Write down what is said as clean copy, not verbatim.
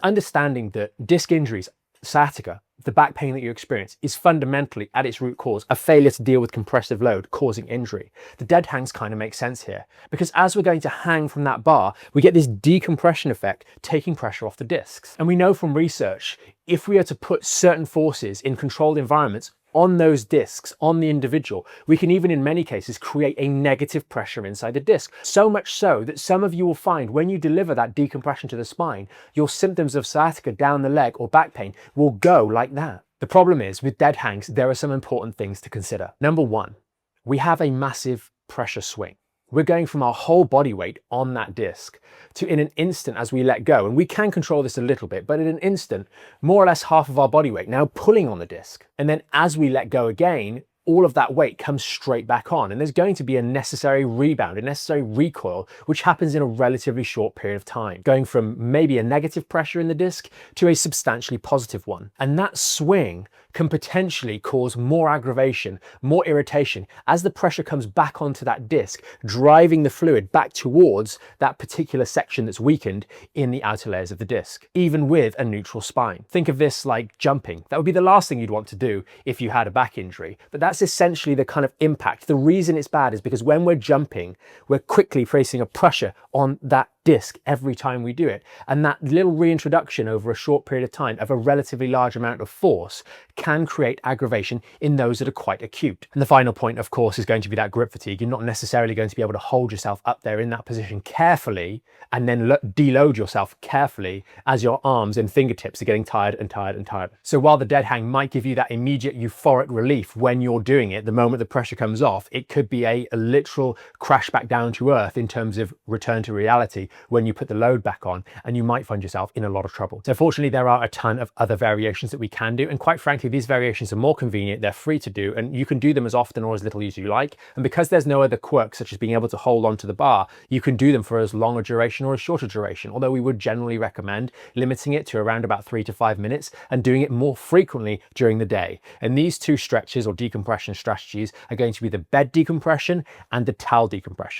Understanding that disc injuries, sciatica, the back pain that you experience, is fundamentally at its root cause a failure to deal with compressive load causing injury. The dead hangs kind of make sense here, because as we're going to hang from that bar, we get this decompression effect taking pressure off the discs. And we know from research, if we are to put certain forces in controlled environments on those discs, on the individual, we can even in many cases create a negative pressure inside the disc. So much so that some of you will find when you deliver that decompression to the spine, your symptoms of sciatica down the leg or back pain will go like that. The problem is with dead hangs, there are some important things to consider. Number one, we have a massive pressure swing. We're going from our whole body weight on that disc to in an instant as we let go, and we can control this a little bit, but in an instant, more or less half of our body weight now pulling on the disc. And then as we let go again, all of that weight comes straight back on, and there's going to be a necessary rebound, a necessary recoil, which happens in a relatively short period of time, going from maybe a negative pressure in the disc to a substantially positive one. And that swing can potentially cause more aggravation, more irritation as the pressure comes back onto that disc, driving the fluid back towards that particular section that's weakened in the outer layers of the disc, even with a neutral spine. Think of this like jumping. That would be the last thing you'd want to do if you had a back injury, but that's essentially the kind of impact. The reason it's bad is because when we're jumping, we're quickly placing a pressure on that disc every time we do it. And that little reintroduction over a short period of time of a relatively large amount of force can create aggravation in those that are quite acute. And the final point, of course, is going to be that grip fatigue. You're not necessarily going to be able to hold yourself up there in that position carefully and then deload yourself carefully as your arms and fingertips are getting tired and tired and tired. So while the dead hang might give you that immediate euphoric relief when you're doing it, the moment the pressure comes off, it could be a literal crash back down to earth in terms of return to reality when you put the load back on, and you might find yourself in a lot of trouble. So fortunately, there are a ton of other variations that we can do, and quite frankly, these variations are more convenient, they're free to do, and you can do them as often or as little as you like. And because there's no other quirks such as being able to hold onto the bar, you can do them for as long a duration or as short a duration, although we would generally recommend limiting it to around about 3 to 5 minutes and doing it more frequently during the day. And these two stretches or decompression strategies are going to be the bed decompression and the towel decompression.